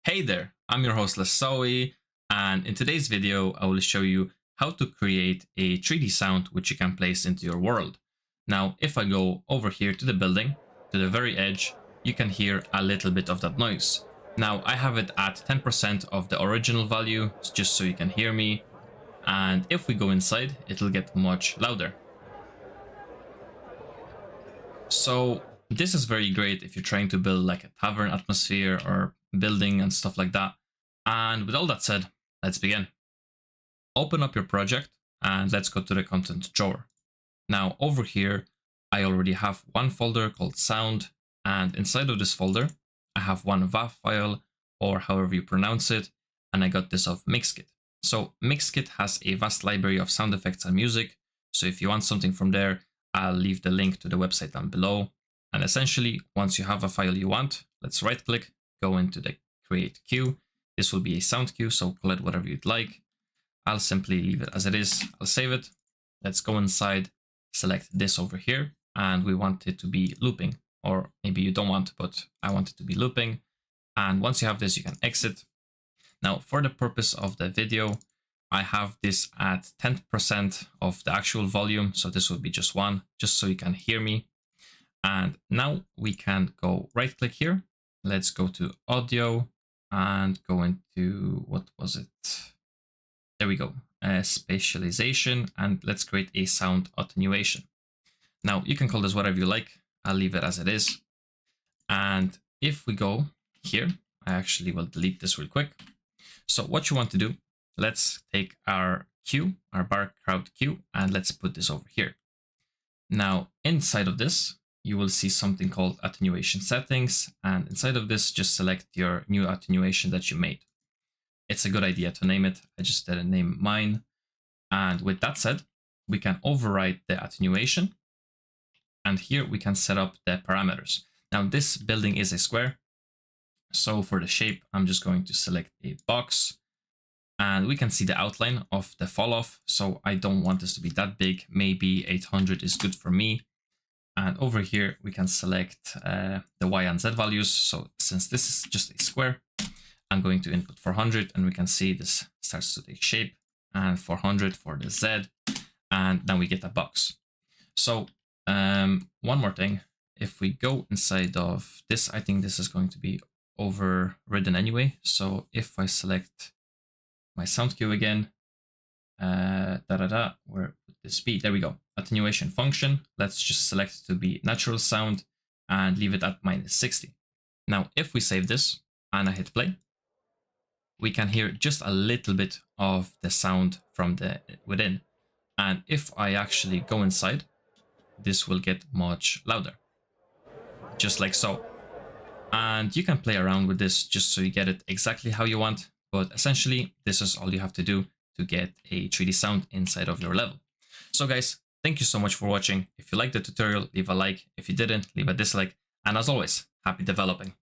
Hey there, I'm your host Lasoe, and in today's video I will show you how to create a 3D sound which you can place into your world. Now if I go over here to the building, to the very edge, you can hear a little bit of that noise. Now I have it at 10% of the original value, just so you can hear me, and if we go inside it'll get much louder. So this is very great if you're trying to build like a tavern atmosphere or building and stuff like that. And with all that said, let's begin. Open up your project and let's go to the content drawer. Now over here, I already have one folder called sound, and inside of this folder, I have one WAV file, or however you pronounce it, and I got this of Mixkit. So Mixkit has a vast library of sound effects and music. So if you want something from there, I'll leave the link to the website down below. And essentially, once you have a file you want, let's right click, go into the create queue. This will be a sound queue, so call it whatever you'd like. I'll simply leave it as it is. I'll save it. Let's go inside, select this over here, and we want it to be looping, or maybe you don't want, but I want it to be looping. And once you have this, you can exit. Now, for the purpose of the video, I have this at 10% of the actual volume, so this will be just one, just so you can hear me. And now we can go right click here. Let's go to audio and go into, what was it? There we go, spatialization, and let's create a sound attenuation. Now you can call this whatever you like. I'll leave it as it is. And if we go here, I actually will delete this real quick. So what you want to do, let's take our queue, our bar crowd queue, and let's put this over here. Now inside of this, you will see something called attenuation settings. And inside of this, just select your new attenuation that you made. It's a good idea to name it. I just didn't name mine. And with that said, we can override the attenuation. And here we can set up the parameters. Now this building is a square. So for the shape, I'm just going to select a box. And we can see the outline of the fall off. So I don't want this to be that big. Maybe 800 is good for me. And over here, we can select the Y and Z values. So since this is just a square, I'm going to input 400, and we can see this starts to take shape, and 400 for the Z. And now we get a box. So one more thing, if we go inside of this, I think this is going to be overridden anyway. So if I select my sound cue again, where would this be? There we go, attenuation function. Let's just select to be natural sound and leave it at -60. Now, if we save this and I hit play, we can hear just a little bit of the sound from the within. And if I actually go inside, this will get much louder, just like so. And you can play around with this just so you get it exactly how you want. But essentially, this is all you have to do to get a 3D sound inside of your level. So guys, thank you so much for watching. If you liked the tutorial, leave a like. If you didn't, leave a dislike. And as always, happy developing.